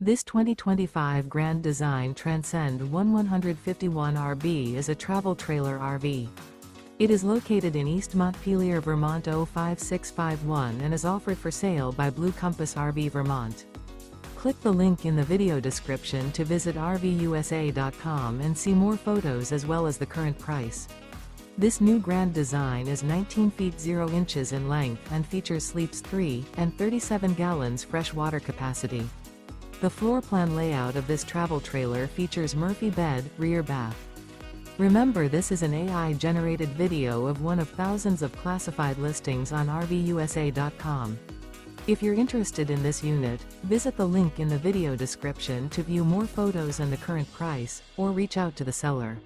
This 2025 Grand Design Transcend One 151 RV is a travel trailer RV. It is located in East Montpelier, Vermont 05651 and is offered for sale by Blue Compass RV Vermont. Click the link in the video description to visit RVUSA.com and see more photos as well as the current price. This new Grand Design is 19 feet 0 inches in length and features sleeps 3 and 37 gallons fresh water capacity. The floor plan layout of this travel trailer features Murphy bed, rear bath. Remember, this is an AI-generated video of one of thousands of classified listings on RVUSA.com. If you're interested in this unit, visit the link in the video description to view more photos and the current price, or reach out to the seller.